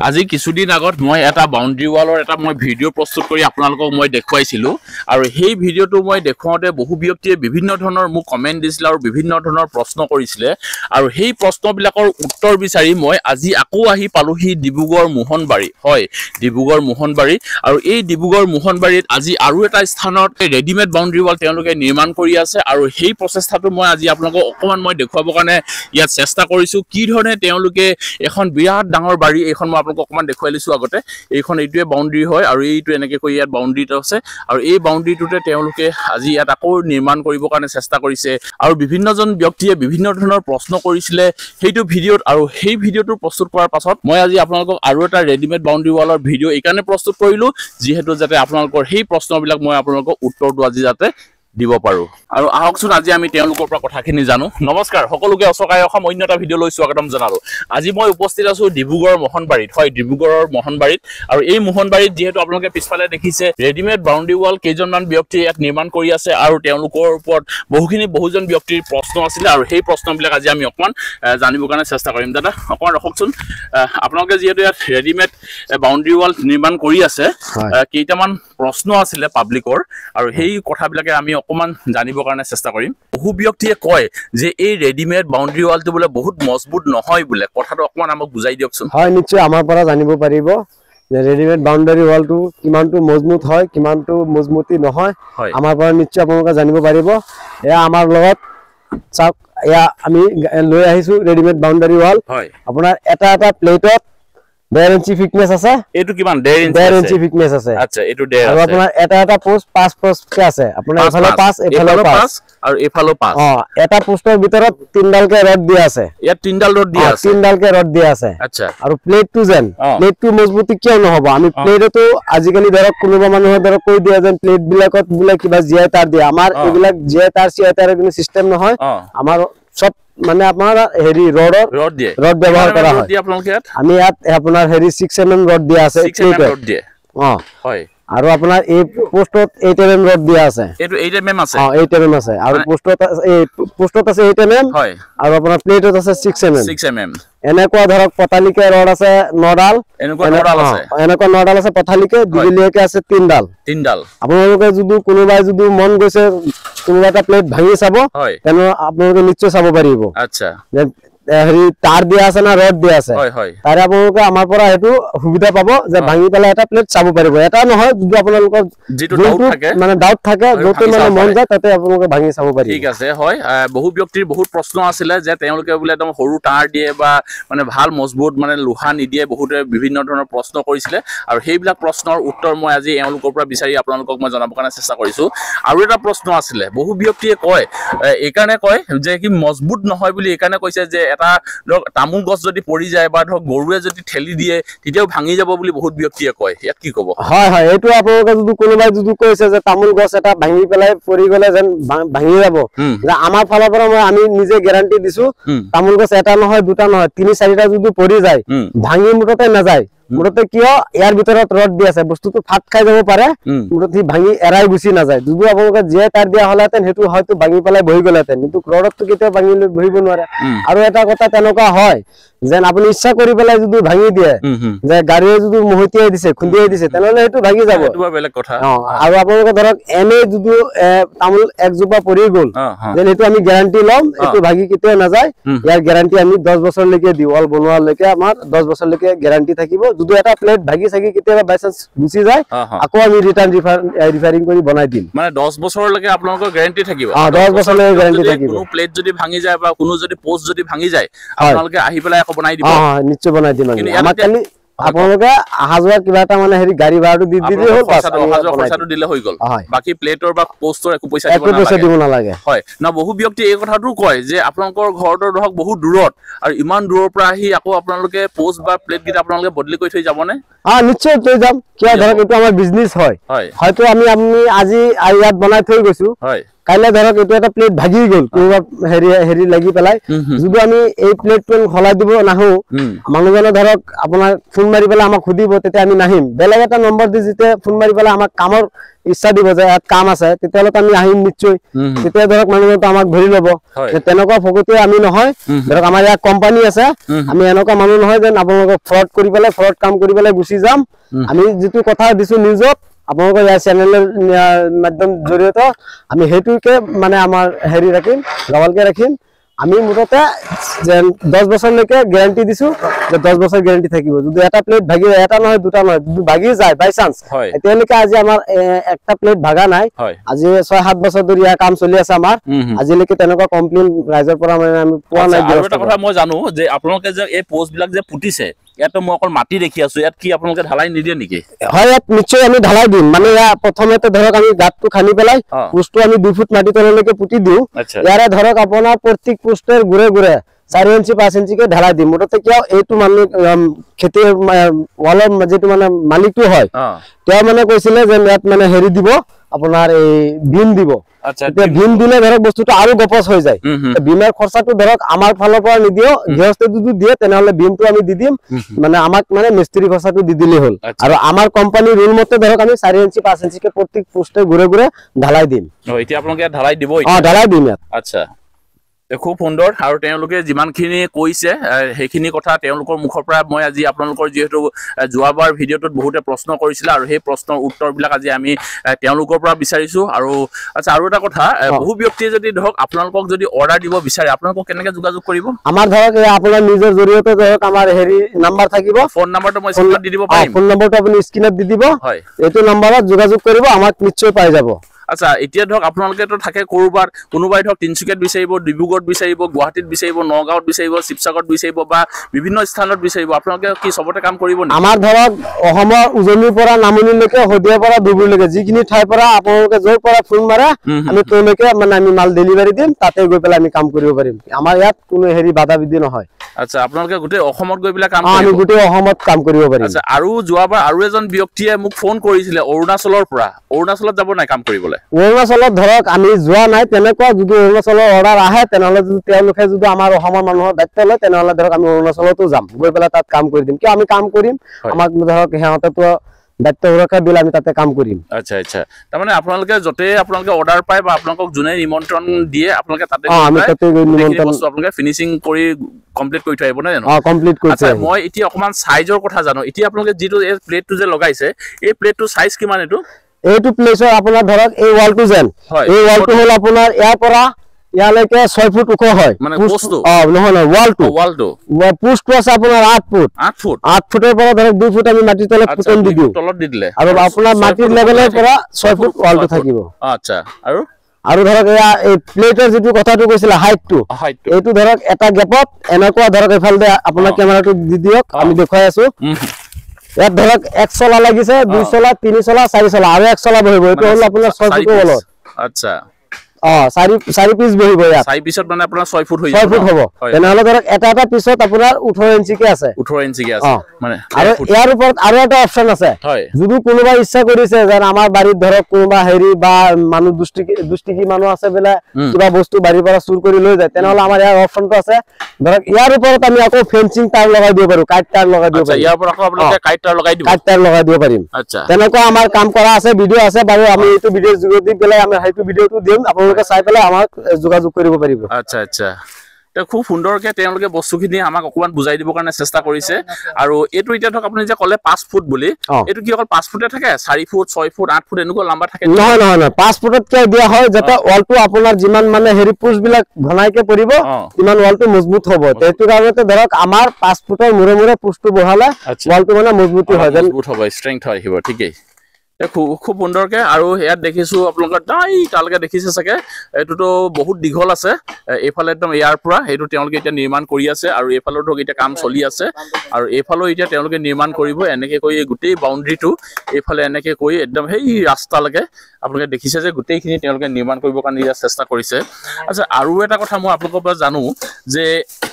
আজি কিছুদিন আগত মই এটা বাউন্ডাৰী ৱালৰ এটা মই ভিডিঅ' প্ৰস্তুত কৰি আপোনালোকক মই দেখুৱাইছিলোঁ আৰু সেই ভিডিঅ'টো মই দেখুৱাওঁতে বহু ব্যক্তিয়ে বিভিন্ন ধৰণৰ মোক কমেণ্ট দিছিলে আৰু বিভিন্ন ধৰণৰ প্ৰশ্ন কৰিছিলে আৰু সেই প্ৰশ্নবিলাকৰ উত্তৰ বিচাৰি মই আজি আকৌ আহি পালোহি ডিব্ৰুগড় মোহনবাৰী হয় ডিব্ৰুগড় মোহনবাৰী আৰু এই ডিব্ৰুগড় মোহনবাৰীত আজি আৰু এটা স্থানত ৰেডিমেড বাউন্ডাৰী ৱাল তেওঁলোকে নিৰ্মাণ কৰি আছে আৰু সেই প্ৰচেষ্টাটো মই আজি আপোনালোকক অকমান মই দেখুৱাবৰ কাৰণে ইয়াত চেষ্টা কৰিছোঁ কি ধৰণে তেওঁলোকে এখন বিৰাট ডাঙৰ বাৰী এখন মই আপোনালোকক অকমান দেখুৱাই লৈছোঁ আগতে এইখন এইটোৱে বাউন্ডাৰী হয় আৰু এইটো এনেকৈ কৈ ইয়াত বাউন্ডাৰীটো আছে আৰু এই বাউন্ডাৰীটোতে তেওঁলোকে আজি ইয়াত আকৌ নিৰ্মাণ কৰিবৰ কাৰণে চেষ্টা কৰিছে আৰু বিভিন্নজন ব্যক্তিয়ে বিভিন্ন ধৰণৰ প্ৰশ্ন কৰিছিলে সেইটো ভিডিঅ'ত আৰু সেই ভিডিঅ'টো প্ৰস্তুত কৰাৰ পাছত মই আজি আপোনালোকক আৰু এটা ৰেডিমেড বাউন্ডাৰী ৱালৰ ভিডিঅ' এইকাৰণে প্ৰস্তুত কৰিলোঁ যিহেতু যাতে আপোনালোকৰ সেই প্ৰশ্নবিলাক মই আপোনালোকক উত্তৰটো আজি যাতে দিব পাৰো আৰু আহকচোন আজি আমি তেওঁলোকৰ পৰা কথাখিনি জানো নমস্কাৰ সকলোকে অসকাই অসম অন্য এটা ভিডিঅ' লৈ স্বাগতম জনালো আজি মই উপস্থিত আছো ডিব্ৰুগড়ৰ মোহনবাৰীত হয় ডিব্ৰুগড়ৰ মোহনবাৰীত আৰু এই মোহনবাৰীত যেহেতু আপোনালোকে পিছফালে দেখিছে ৰেডিমেড বাউন্ডাৰী ৱাল কেইজনমান ব্যক্তিয়ে ইয়াত নিৰ্মাণ কৰি আছে আৰু তেওঁলোকৰ ওপৰত বহুজন ব্যক্তিৰ প্ৰশ্ন আছিল আৰু সেই প্ৰশ্নবিলাক আজি আমি অকমান জানিবৰ কাৰণে চেষ্টা কৰিম দাদা অকমান ৰখকচোন আপোনালোকে যেহেতু ইয়াত ৰেডিমেড বাউন্ডাৰী ৱাল নিৰ্মাণ কৰি আছে কেইটামান প্ৰশ্ন আছিল পাব্লিকৰ আৰু সেই কথাবিলাকে আমি অকমান জানিবৰ কাৰণে চেষ্টা কৰিম বহু ব্যক্তিয়ে কয় যে এই ৰেডিমেড বাউন্ডাৰী ৱালটো বোলে বহুত মজবুত নহয় বোলে কথাটো অকমান আমাক বুজাই দিয়কচোন হয় নিশ্চয় আমাৰ পৰা জানিব পাৰিব যে ৰেডিমেড বাউন্ডাৰী ৱালটো কিমানটো মজবুত হয় কিমানটো মজবুতি নহয় আমাৰ পৰা নিশ্চয় আপোনালোকে জানিব পাৰিব এয়া আমাৰ লগত চাওক এয়া আমি লৈ আহিছো ৰেডিমেড বাউন্ডাৰী ৱাল হয় আপোনাৰ এটা প্লেটত 1.5 ইঞ্চি থিকনেস আছে এটো কিমান 1.5 ইঞ্চি থিকনেস আছে আচ্ছা এটো 1.5 আৰু আপোনাৰ এটা পোষ্ট 5 পোষ্ট কে আছে আপোনাৰ এফালে 5 এফালে 5 আৰু এফালে 5 এটা পোষ্টৰ ভিতৰত 3 ডালকে ৰড দিয়া আছে ইয়াত 3 ডাল ৰড দিয়া আছে 3 ডালকে ৰড দিয়া আছে আচ্ছা আৰু প্লেটটো যেন প্লেটটো মজবুতি কিয় নহব আমি প্লেটটো আজিকালি ধৰক কোনোবা মানুহে ধৰক কৈ দিয়া যেন প্লেট বিলাকত বুলে কিবা জিআই তাৰ দিয়ে আমাৰ এইবিলাক জিআই তাৰ সিআই তাৰৰ কোনো সিস্টেম নহয় আমাৰ সব মানে আপোনাৰ হেৰি ৰড ব্যৱহাৰ কৰা হয় আমি ইয়াত আপোনাৰ হেৰি 6 mm ৰড দিয়া আছে 6 mm ৰড দিয়ে হয় আৰু আপোনাৰ এই পোষ্টত 8 mm ৰড দিয়া আছে এটো 8 mm আছে 8 mm আছে আৰু পোষ্টত আছে 8 mm হয় আৰু আপোনাৰ প্লেটত আছে 6 mm এনেকুৱা ধৰক পতালিকে ৰড আছে 9 ডাল এনেকুৱা 9 ডাল আছে পতালিকে দিগলিয়াকে আছে 3 ডাল আপোনালোকে যদি কোনোবাই যদি মন গৈছে কোনোবা এটা প্লেট ভাঙি চাব তেনে আপোনালোকে নিশ্চয় চাব পাৰিব আচ্ছা হেৰি তাৰ দিয়া আছে না ৰড দিয়া আছে তাৰে আপোনালোকে আমাৰ পৰা হেতু সুবিধা পাব যে ভাঙি পেলাই এটা প্লেট চাব পাৰিব এটা নহয় যদি আপোনালোকৰ যেটো ডাউট থাকে মানে ডাউট থাকে যতে মানে মন যায় তাতে আপোনালোকে ভাঙি চাব পাৰিব ঠিক আছে হয় বহু ব্যক্তিৰ বহুত প্ৰশ্ন আছিল যে তেওঁলোকে বোলে একদম সৰু তার দিয়ে বা মানে ভাল মজবুত মানে লোহা নিদিয়ে বহুতে বিভিন্ন ধৰণৰ প্ৰশ্ন কৰিছিল আৰু সেইবিলাক প্ৰশ্নৰ উত্তৰ মই আজি এওঁলোকৰ পৰা বিচাৰি আপোনালোকক মই জনাবৰ কাৰণে চেষ্টা কৰিছো আৰু এটা প্ৰশ্ন আছিল বহু ব্যক্তিয়ে কয় এইকাৰণে কয় যে কি মজবুত নহয় বুলি এইকাৰণে কৈছে যে এটা ধৰক তামোল গছ যদি পৰি যায় বা ধৰক গৰুৱে যদি ঠেলি দিয়ে তেতিয়াও ভাঙি যাব বুলি বহুত ব্যক্তিয়ে কয় ইয়াত কি ক'ব হয় এইটো আপোনালোকে যদি কোনোবাই যদি কৈছে যে তামোল গছ এটা ভাঙি পেলাই পৰি গলে যেন ভাঙি যাব যে আমাৰ ফালৰ পৰা আমি নিজে গ্যাৰান্টি দিছো তামোল গছ এটা নহয় দুটা নহয় 3-4টা যদি পৰি যায় ভাঙি মুঠতে নাযায় মুঠতে কিয় ইয়াৰ ভিতৰত ৰড দি আছে বস্তুটো ফাট খাই যাব পাৰে মুঠতে ভাঙি এৰাই গুছি না যায় যদি আপোনালোকে যে তাৰ দিয়া হলাতেন হেতু হয়তো ভাঙি পেলাই বহি গলাতেন কিন্তু ৰডটো কেতিয়া ভাঙি বহিব নোৱাৰে আৰু এটা কথা তেনেকুৱা হয় যেন আপুনি ইচ্ছা কৰি পেলাই যদি ভাঙি দিয়ে যে গাড়ীয়ে যদি মহতিয়াই দিছে খুন্দিয়াই দিছে তেনেহলে হেতু ভাঙি যাব এটো বেলেগ কথা আৰু আপোনালোকে ধৰক এনে যদি তামোল একজোপা পৰি গল যেন হেতু আমি গ্যাৰান্টি লম এটো ভাঙি কেতিয়া না যায় ইয়াৰ গ্যাৰান্টি আমি 10 বছৰ লৈকে দিওয়াল বনোৱাৰ লৈকে আমাৰ 10 বছৰ লৈকে গ্যাৰান্টি থাকিব যদি এটা প্লেট ভাগি থাকি কেতিয়াবা বাইচান্স গুছি যায় আকৌ আমি ৰিটাৰ্ণ ৰিফাৰিং কৰি বনাই দিম মানে 10 বছৰলৈকে আপোনালোকৰ গ্যাৰান্টি থাকিব 10 বছৰলৈকে গ্যাৰান্টি থাকিব কোনো প্লেট যদি ভাঙি যায় বা কোনো যদি পোষ্ট যদি ভাঙি যায় আপোনালোকে আহি পেলাই আকৌ বনাই দিব নিশ্চয় বনাই দিম আমাৰ কালি আপোনালোকে আহাজোৱা কিবা এটা মানে হেৰি গাড়ী ভাড়াটো দি দিলে হ'ল পইচাটো দিলে হৈ গল বাকি প্লেটৰ বা পোষ্টৰ একো পইচা দিব নালাগে হয় না বহু ব্যক্তি এই কথাটো কয় যে আপোনালোকৰ ঘৰটো ধৰক বহুত দূৰত আৰু ইমান দূৰৰ পৰা আহি আকৌ আপোনালোকে পোষ্ট বা প্লেট গিটা আপোনালোকে বদলি কৰি থৈ যাবনে নিশ্চয় থৈ যাম কিয় ধৰক এটো আমাৰ বিজনেস হয় হয়তো আমি আজি ইয়াত বনাই থৈ গৈছো কাইলে ধৰক এইটো এটা প্লেট ভাগি গ'ল কোনোবা হেৰি লাগি পেলাই যদি আমি এই প্লেটটো খলাই দিব নাহো মানুহজনে ধৰক আপোনাৰ ফোন মাৰি পেলাই আমাক সুধিব তেতিয়া আমি নাহিম বেলেগ এটা নম্বৰ দি যেতিয়া ফোন মাৰি পেলাই আমাক কামৰ ইচ্ছা দিব যে ইয়াত কাম আছে তেতিয়াহ'লে আমি আহিম নিশ্চয় তেতিয়া ধৰক মানুহজনে আমাক ধৰি ল'ব তেনেকুৱা ফকতীয়া আমি নহয় ধৰক আমাৰ ইয়াত কোম্পানী আছে আমি এনেকুৱা মানুহ নহয় যেন আপোনালোকক ফ্ৰড কৰি পেলাই ফ্ৰড কাম কৰি পেলাই গুচি যাম আমি যিটো কথা দিছো নিউজত আপোনালোকৰ ইয়াৰ চেনেলৰ মাধ্যম জৰিয়তে আমি হেতুকে মানে আমাৰ হেৰি ৰাখিম গাৱালকে ৰাখিম আমি মুঠতে যে 10 বছৰলৈকে গ্যাৰান্টি দিছো যে 10 বছৰ গ্যাৰান্টি থাকিব যদি এটা প্লেট ভাগি এটা নহয় দুটা নহয় যদি ভাগি যায় বাই চান্স এতিয়ালৈকে আজি আমাৰ একটা প্লেট ভাগা নাই আজি 6-7 বছৰ ধৰি ইয়াৰ কাম চলি আছে আমাৰ আজিলৈকে তেনেকুৱা কমপ্লেইন ৰাইজৰ পৰা মানে আমি পোৱা নাই আৰু এটা কথা মই জানো যে আপোনালোকে যে এই পোষ্ট বিলাক যে পুতিছে ইয়াত মই অকল মাটি দেখি আছো ইয়াত কি আপোনালোকে ঢালাই নিদিয়ে নেকি হয় ইয়াত নিশ্চয় আমি ঢালাই দিম মানে ইয়াত প্ৰথমতে ধৰক আমি গাঁতটো খানি পেলাই পোষ্টটো আমি 2 ফুট মাটি তললৈকে পুতি দিও ইয়াৰে ধৰক আপোনাৰ প্ৰত্যেক পোষ্টৰ গুৰে গুৰে 4 ইঞ্চি 5 ইঞ্চি কে ঢালাই দিম মুঠতে কিয় এইটো মানে খেতিৰ ওয়ালৰ যেটো মানে মালিকটো হয় তেওঁ মানে কৈছিলে যে ইয়াত মানে হেৰি দিব আপোনাৰ এই বিম দিব আচ্ছা এতিয়া বিম দিলে ধৰক বস্তুটো আৰু গপছ হৈ যায় বিমৰ খৰচাটো ধৰক আমাৰ ফালৰ পৰা নিদিও গৃহস্থ যদি দিয়ে তেনেহলে বিমটো আমি দি দিম মানে আমাক মানে মিস্ত্রি খৰচাটো দি দিলে হল আৰু আমাৰ কোম্পানী ৰুল মতে ধৰক আমি 4 ইঞ্চি 5 ইঞ্চি কে প্ৰত্যেক পোষ্টে গুৰে গুৰে ঢালাই দিম এতিয়া আপোনালোকে ঢালাই দিব ঢালাই দিম আচ্ছা খুব সুন্দৰ আৰু তেওঁলোকে যিমানখিনি কৈছে সেইখিনি কথা তেওঁলোকৰ মুখৰ পৰা মই আজি আপোনালোকৰ যেহেতু যোৱাবাৰ ভিডিঅ'টোত বহুতে প্ৰশ্ন কৰিছিল আৰু সেই প্ৰশ্নৰ উত্তৰবিলাক আজি আমি তেওঁলোকৰ পৰা বিচাৰিছো আৰু আচ্ছা আৰু এটা কথা বহু ব্যক্তিয়ে যদি ধৰক আপোনালোকক যদি অৰ্ডাৰ দিব বিচাৰে আপোনালোকক কেনেকৈ যোগাযোগ কৰিব আমাৰ ধৰক আপোনাৰ নিজৰ জৰিয়তে ধৰক আমাৰ হেৰি নাম্বাৰ থাকিব ফোন নাম্বাৰটো মই স্ক্ৰীনত দি দিব পাৰিম ফোন নাম্বাৰটো আপুনি স্ক্ৰীনত দি দিব হয় এইটো নাম্বাৰত যোগাযোগ কৰিব আমাক নিশ্চয় পাই যাব আচ্ছা এতিয়া ধৰক আপোনালোকে তো থাকে কৰবাৰ কোনোবাই ধৰক তিনচুকীয়াত বিচাৰিব ডিব্ৰুগড়ত বিচাৰিব গুৱাহাটীত বিচাৰিব নগাঁৱত বিচাৰিব শিৱসাগৰত বিচাৰিব বা বিভিন্ন স্থানত বিচাৰিব আপোনালোকে কি সবতে কাম কৰিব নি আমাৰ ধৰক অসমৰ উজনিৰ পৰা নামনিলৈকে হদিয়াৰ পৰা ধুবুৰীলৈকে যিখিনি ঠাইৰ পৰা আপোনালোকে য'ৰ পৰা ফোন মাৰে আমি তেওঁলোকে মানে আমি মাল ডেলিভাৰী দিম তাতে গৈ পেলাই আমি কাম কৰিব পাৰিম আমাৰ ইয়াত কোনো হেৰি বাধা বিধি নহয় আচ্ছা আপোনালোকে গোটেই অসমত গৈ পেলাই কাম আমি গোটেই অসমত কাম কৰিব পাৰিম আচ্ছা আৰু যোৱাবাৰ আৰু এজন ব্যক্তিয়ে মোক ফোন কৰিছিলে অৰুণাচলৰ পৰা অৰুণাচলত যাব নাই কাম কৰিবলৈ অৰুণাচলত ধৰক আমি যোৱা নাই তেনেকুৱা যদি অৰুণাচলৰ অৰ্ডাৰ আহে তেনেহলে যদি তেওঁলোকে যদি আমাৰ অসমৰ মানুহৰ দায়িত্ব লয় তেনেহলে ধৰক আমি অৰুণাচলতো যাম গৈ পেলাই তাত কাম কৰি দিম কি আমি কাম কৰিম আমাক ধৰক হেহঁতেতো দায়িত্ব সুৰক্ষা দিলে আমি তাতে কাম কৰিম আচ্ছা আচ্ছা তাৰমানে আপোনালোকে যতে আপোনালোকে অৰ্ডাৰ পায় বা আপোনালোকক যোনে নিমন্ত্ৰণ দিয়ে আপোনালোকে তাতে আমি তাতে নিমন্ত্ৰণ আপোনালোকে ফিনিশিং কৰি কমপ্লিট কৰি থৈ আহিব নহয় জানো কমপ্লিট কৰি আচ্ছা মই এতিয়া অকমান সাইজৰ কথা জানো এতিয়া আপোনালোকে যিটো এই প্লেটটো যে লগাইছে এই প্লেটটো সাইজ কিমান এইটো প্লেটৰ আপোনাৰ ধৰক এই ওয়ালটো যেন এই ওয়ালটো হল আপোনাৰ ইয়াৰ পৰা ইয়ালৈকে 6 ফুট ওখ হয় মানে পোষ্টটো নহয় ওয়ালটো পোষ্টটো আছে আপোনাৰ 8 ফুটৰ পৰা ধৰক 2 ফুট আমি মাটি তলত পুতন দি দিও তলত দি দিলে আৰু আপোনাৰ মাটিৰ লেভেলৰ পৰা 6 ফুট ওয়ালটো থাকিব আচ্ছা আৰু ধৰক এই প্লেটৰ যেটো কথাটো কৈছিল হাইটটো এইটো ধৰক এটা গেপত এনেকুৱা ধৰক এফালে আপোনাৰ কেমেৰাটো দি দিয়ক আমি দেখাই আছো ইয়াত ধৰক 1 চলা লাগিছে 2 চলা 3 চলা 4 চলা আৰু 1 চলা বহিব এইটো হল আপোনাৰ 6 ফুট ওয়াল আচ্ছা 4 পিস বহিব ইয়াত 4 পিছত মানে আপোনাৰ 6 ফুট হৈ 6 ফুট হ'ব তেনেহলে ধৰক এটা পিছত আপোনাৰ 18 ইঞ্চি কে আছে 18 ইঞ্চি কে আছে মানে আৰু ইয়াৰ ওপৰত আৰু এটা অপচন আছে যদি কোনোবা ইচ্ছা কৰিছে যে আমাৰ বাৰীত ধৰক কোনোবা হেৰি বা মানুহ দুষ্টিকি মানুহ আছে বেলা কিবা বস্তু বাৰীৰ পৰা চুৰ কৰি লৈ যায় তেনেহলে আমাৰ ইয়াৰ অপচনটো আছে ধৰক ইয়াৰ ওপৰত আমি আকৌ ফেন্সিং তাৰ লগাই দিব পাৰো কাট তাৰ লগাই দিব পাৰো ইয়াৰ ওপৰত আকৌ আপোনালোকে কাট তাৰ লগাই দিব পাৰিম আচ্ছা তেনেকুৱা আমাৰ কাম কৰা আছে ভিডিও আছে বাৰু আমি এইটো ভিডিও যোগেদি পেলাই আমি হেতু ভিডিওটো দিম আপোনালোকে চাই পেলাই আমাক যোগাযোগ কৰিব পাৰিব আচ্ছা আচ্ছা খুব সুন্দৰকে তেওঁলোকে বস্তুখিনি আমাক অকমান বুজাই দিবৰ কাৰণে চেষ্টা কৰিছে আৰু এইটো এতিয়া ধৰক আপুনি যে ক'লে 5 ফুট বুলি এইটো কি অকল 5 ফুটে থাকে 4 ফুট 6 ফুট 8 ফুট এনেকুৱা লম্বা থাকে নহয় 5 ফুটত কে দিয়া হয় যাতে ওয়ালটো আপোনাৰ যিমান মানে হেৰি পুছ বিলাক ঘনাইকে পৰিব ইমান ওয়ালটো মজবুত হ'ব তেটো কাৰণতে ধৰক আমাৰ 5 ফুটৰ মুৰে মুৰে পুছটো বহালে ওয়ালটো মানে মজবুতি হয় মজবুত হ'ব ষ্ট্ৰেংথ হয় হিব ঠিকই খুব সুন্দৰকে আৰু ইয়াত দেখিছো আপোনালোকৰ তালৈকে দেখিছে চাগে এইটোতো বহুত দীঘল আছে এইফালে একদম ইয়াৰ পৰা এইটো তেওঁলোকে এতিয়া নিৰ্মাণ কৰি আছে আৰু এইফালৰ ধৰক এতিয়া কাম চলি আছে আৰু এইফালেও এতিয়া তেওঁলোকে নিৰ্মাণ কৰিব এনেকে কৈ গোটেই বাউণ্ডাৰীটো এইফালে এনেকে কৈ একদম সেই ৰাস্তালৈকে আপোনালোকে দেখিছে যে গোটেইখিনি তেওঁলোকে নিৰ্মাণ কৰিবৰ কাৰণে ইয়াত চেষ্টা কৰিছে আচ্ছা আৰু এটা কথা মই আপোনালোকৰ পৰা জানো যে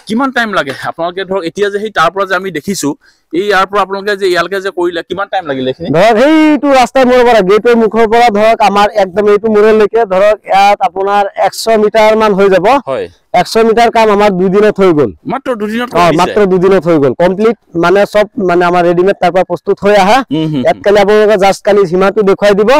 কিমান টাইম লাগে আপোনালোকে ধৰক এতিয়া যে সেই তাৰ পৰা যে আমি দেখিছো এই ইয়াৰ পৰা আপোনালোকে যে ইয়ালৈকে যে কৰিলে কিমান টাইম লাগিলে এখিনি ধৰক এইটো ৰাস্তাৰ মোৰৰ পৰা গেটৰ মুখৰ পৰা ধৰক আমাৰ একদম এইটো মোৰলৈকে ধৰক ইয়াত আপোনাৰ 100 মিটাৰ মান হৈ যাব হয় 100 মিটাৰ কাম আমাৰ 2 দিনত হৈ গল মাত্ৰ 2 দিনত মাত্ৰ 2 দিনত হৈ গল কমপ্লিট মানে সব মানে আমাৰ ৰেডিমেড তাৰ পৰা প্ৰস্তুত হৈ আহা ইয়াত কালি আপোনালোকে জাষ্ট কালি সীমাটো দেখুৱাই দিব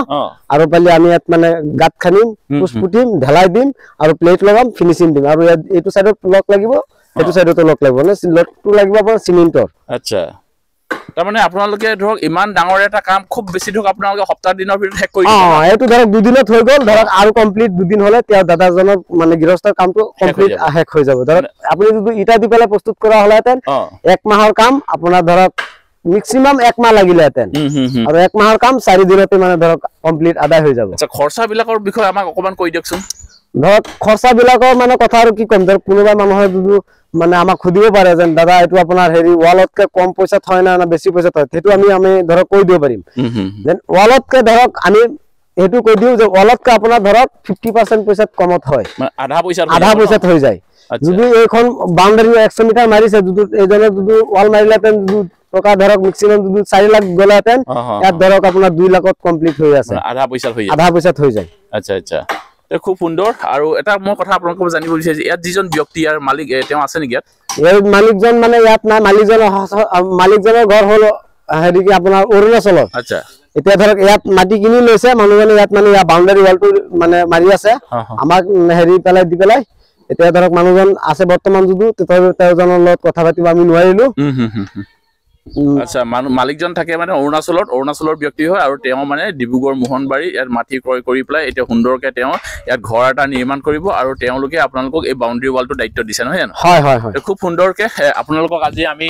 আৰু পালি আমি ইয়াত মানে গাত খানিম পুষ্পুটিম ঢলাই দিম আৰু প্লেট লগাম ফিনিশিং দিম আৰু এইটো সাইডত লক লাগিব এইটো সাইডতো লক লাগিব মানে লকটো লাগিব আপোনাৰ সিমেন্টৰ আচ্ছা তাৰ মানে আপোনালোকে ধৰক ইমান ডাঙৰ এটা কাম খুব বেছি ধৰক আপোনালোকে সপ্তাহ দিনৰ ভিতৰত শেষ কৰি এইটো ধৰক 2 দিনত হৈ গল ধৰক আৰু কমপ্লিট 2 দিন হলে তেওঁ দাদাজনৰ মানে গৃহস্থৰ কামটো কমপ্লিট শেষ হৈ যাব ধৰক আপুনি যদি ইটা দি পেলাই প্ৰস্তুত কৰা হলাতেন 1 মাহৰ কাম আপোনাৰ ধৰক ম্যাক্সিমাম 1 মাহ লাগিলেতেন আৰু 1 মাহৰ কাম 4 দিনতে মানে ধৰক কমপ্লিট আদায় হৈ যাব আচ্ছা খৰচা বিলাকৰ বিষয়ে আমাক অকমান কৈ দিয়কচোন ধৰক খৰচা বিলাকৰ মানে কথা আৰু কি কম ধৰক কোনোবা মানুহৰ যদি মানে আমাক খুদিব পাৰে যেন দাদা এটো আপোনাৰ হেৰি ওয়ালতকে কম পইচা থয় না বেছি পইচা থয় হেতু আমি ধৰক কৈ দিব পাৰিম দেন ওয়ালতকে ধৰক আমি হেতু কৈ দিও যে ওয়ালতকে আপোনাৰ ধৰক 50% পইচাত কমত হয় মানে আধা পইচাত হৈ যায় যদি এইখন বাউন্ডাৰি 100 মিটাৰ মাৰিছে যদি এজনে যদি ওয়াল মাৰিলেতেন টকা ধৰক ম্যাক্সিমাম যদি 4 লাখ গলাতেন ইয়াত ধৰক আপোনাৰ 2 লাখত কমপ্লিট হৈ আছে আধা পইচাত হৈ যায় আচ্ছা আচ্ছা খুব সুন্দৰ আৰু এটা মই কথা আপোনালোকক জানিব বিচাৰিছো ইয়াত যিজন ব্যক্তি আৰু মালিক তেওঁ আছে নেকি ইয়াত এই মালিকজন মানে ইয়াত নাই মালিকজনৰ ঘৰ হল হেৰি কি আপোনাৰ অৰুণাচলৰ আচ্ছা এতিয়া ধৰক ইয়াত মাটি কিনি লৈছে মানুহজনে ইয়াত মানে ইয়া বাউন্ডাৰি ওয়ালটো মানে মাৰি আছে আমাক হেৰি পেলাই দি পেলাই এতিয়া ধৰক মানুহজন আছে বৰ্তমান যদিও তেওঁজনৰ লগত কথা পাতিব আমি নোৱাৰিলো আচ্ছা মালিকজন থাকে মানে অৰুণাচলৰ ব্যক্তি হয় আৰু তেওঁ মানে ডিব্ৰুগড় মোহনবাৰী ইয়াত মাটি ক্ৰয় কৰি পেলাই এতিয়া সুন্দৰকে তেওঁ ইয়াত ঘৰ এটা নিৰ্মাণ কৰিব আৰু তেওঁলোকে আপোনালোকক এই বাউন্ডাৰি ওয়ালটো দায়িত্ব দিছে নহয় জানো হয় খুব সুন্দৰকে আপোনালোকক আজি আমি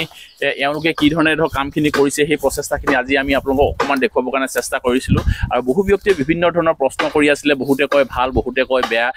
এওঁলোকে কি ধৰণে ধৰক কামখিনি কৰিছে সেই প্ৰচেষ্টাখিনি আজি আমি আপোনালোকক অকমান দেখুৱাবৰ কাৰণে চেষ্টা কৰিছিলো আৰু বহু ব্যক্তিয়ে বিভিন্ন ধৰণৰ প্ৰশ্ন কৰি আছিলে বহুতে কয় ভাল বহুতে কয় বেয়া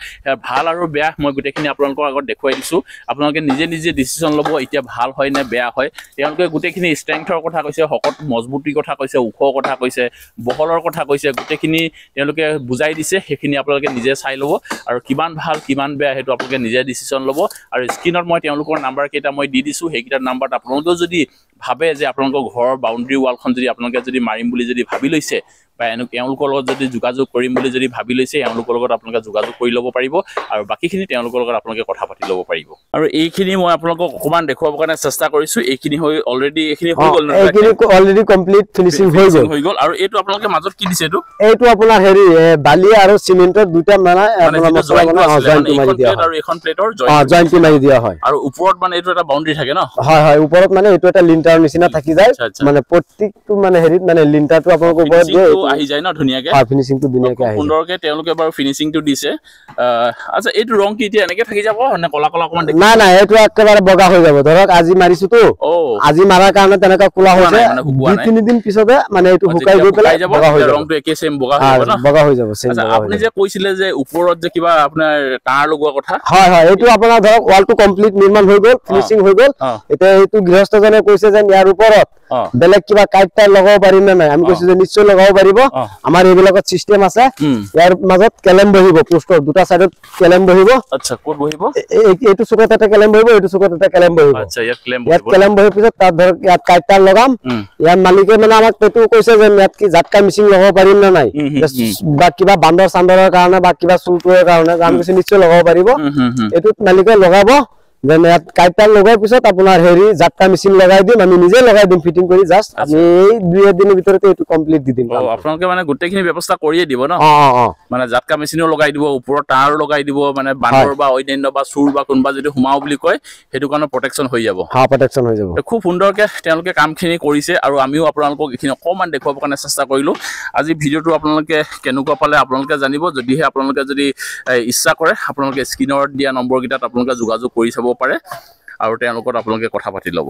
ভাল আৰু বেয়া মই গোটেইখিনি আপোনালোকৰ আগত দেখুৱাই দিছো আপোনালোকে নিজে ডিসিশন ল'ব এতিয়া ভাল হয় নে বেয়া হয় তেওঁলোকে গোটেইখিনি স্ট্ৰেংথৰ কথা কৈছে হকত মজবুতিৰ কথা কৈছে উখ কথা কৈছে বহলৰ কথা কৈছে গোটেইখিনি তেওঁলোকে বুজাই দিছে সেইখিনি আপোনালোকে নিজে চাই ল'ব আৰু কিমান ভাল কিমান বেয়া হেতু আপোনালোকে নিজে ডিসিশন ল'ব আৰু স্ক্ৰিনত মই তেওঁলোকৰ নাম্বাৰ কেইটা মই দি দিছো সেইকেইটা নাম্বাৰত আপোনালোকে যদি ভাবে যে আপোনালোকৰ ঘৰৰ বাউন্ডাৰি ওয়ালখন যদি আপোনালোকে যদি মাৰিম বুলি যদি ভাবি লৈছে বা এওঁলোকৰ লগত যদি যোগাযোগ কৰিম বুলি যদি ভাবি লৈছে এওঁলোকৰ লগত আপোনালোকে যোগাযোগ কৰি ল'ব পাৰিব আৰু বাকিখিনি তেওঁলোকৰ লগত আপোনালোকে কথা পাতি ল'ব পাৰিব আৰু এইখিনি মই আপোনালোকক অকমান দেখুৱাবৰ কাৰণে চেষ্টা কৰিছো এইখিনি হৈ অলৰেডি এইখিনি হৈ গ'ল না এইখিনি অলৰেডি কমপ্লিট ফিনিশিং হৈ গ'ল আৰু এইটো আপোনালোকে মাজত কি দিছে এইটো আপোনাৰ হেৰি বালি আৰু সিমেন্টৰ দুটা মানে আপোনাৰ মছলা বনা জয়েন্ট মাৰি দিয়া আৰু এখন প্লেটৰ জয়েন্ট মাৰি দিয়া হয় আৰু ওপৰত মানে এইটো এটা বাউন্ডাৰি থাকে ন হয় ওপৰত মানে এইটো এটা লিন্টাৰ নিচিনা থাকি যায় মানে প্ৰত্যেকটো মানে হেৰিত মানে লিন্টাৰটো আপোনালোকৰ ওপৰত দিয়ে আহি যায় না ধুনিয়াকে ফিনিশিংটো ধুনিয়াকে আহি সুন্দৰকে তেওঁলোকে বাৰু ফিনিশিংটো দিছে আচ্ছা এইটো ৰং কি এতিয়া এনেকে থাকি যাব নে কলা অকমান না এইটো একেবাৰে বগা হৈ যাব ধৰক আজি মাৰিছো তো আজি মাৰাৰ কাৰণে তেনেকা কোলা হৈছে 2-3 দিন পিছতে মানে এইটো শুকাই গৈ পেলাই বগা হৈ যাব ৰংটো একে সেম বগা হৈ যাব সেম আচ্ছা আপুনি যে কৈছিলে যে ওপৰত যে কিবা আপোনাৰ তাঁৰ লগোৱা কথা হয় এইটো আপোনাৰ ধৰক ওয়ালটো কমপ্লিট নিৰ্মাণ হৈ গ'ল ফিনিশিং হৈ গ'ল এতিয়া এইটো গৃহস্থজনে কৈছে যে ইয়াৰ ওপৰত বেলেগ কিবা কাইটাৰ লগাব পাৰিম না নাই আমি কৈছো যে নিশ্চয় লগাব পাৰিব আমাৰ এইবিলাকত সিস্টেম আছে ইয়াৰ মাজত কেলেম বহিব পোষ্টৰ দুটা সাইডত কেলেম বহিব আচ্ছা কোড বহিব এইটো চুকত এটা কেলেম বহিব এইটো চুকত এটা কেলেম বহিব আচ্ছা ইয়াত কেলেম বহিব পিছত তাত ধৰক ইয়াত কাইটাৰ লগাম ইয়াৰ মালিকে মানে আমাক পেটো কৈছে যে ইয়াত কি জাটকা মিচিং লগাব পাৰিম না নাই বা কিবা বান্দৰ চান্দৰৰ কাৰণে বা কিবা চুলটোৰ কাৰণে আমি কৈছো নিশ্চয় লগাব পাৰিব এইটোত মালিকে লগাব যেন ইয়াত কাইটাৰ লগাৰ পিছত আপোনাৰ হেৰি জাটকা মেচিন লগাই দিম আমি নিজে লগাই দিম ফিটিং কৰি জাস্ট আমি এই 2 দিনৰ ভিতৰতে এটো কমপ্লিট দি দিম আপোনালোকে মানে গোটেইখিনি ব্যৱস্থা কৰিয়ে দিব ন মানে জাটকা মেচিনও লগাই দিব ওপৰত তাঁৰ লগাই দিব মানে বান্দৰ বা অন্যান্য বা চুৰ বা কোনবা যদি হুমাও বুলি কয় হেতু কাৰণে প্ৰটেকচন হৈ যাব প্ৰটেকচন হৈ যাব খুব সুন্দৰকে তেওঁলোকে কামখিনি কৰিছে আৰু আমিও আপোনালোকক এখিনি অকমান দেখুৱাবৰ কাৰণে চেষ্টা কৰিলো আজি ভিডিওটো আপোনালোকে কেনেকুৱা পালে আপোনালোকে জানিব যদিহে আপোনালোকে যদি ইচ্ছা কৰে আপোনালোকে স্ক্ৰিনত দিয়া নম্বৰ কিটাত আপোনালোকে যোগাযোগ কৰি চাব পাৰে আৰু তেওঁলোকৰ আপোনালোকে কথা পাতি ল'ব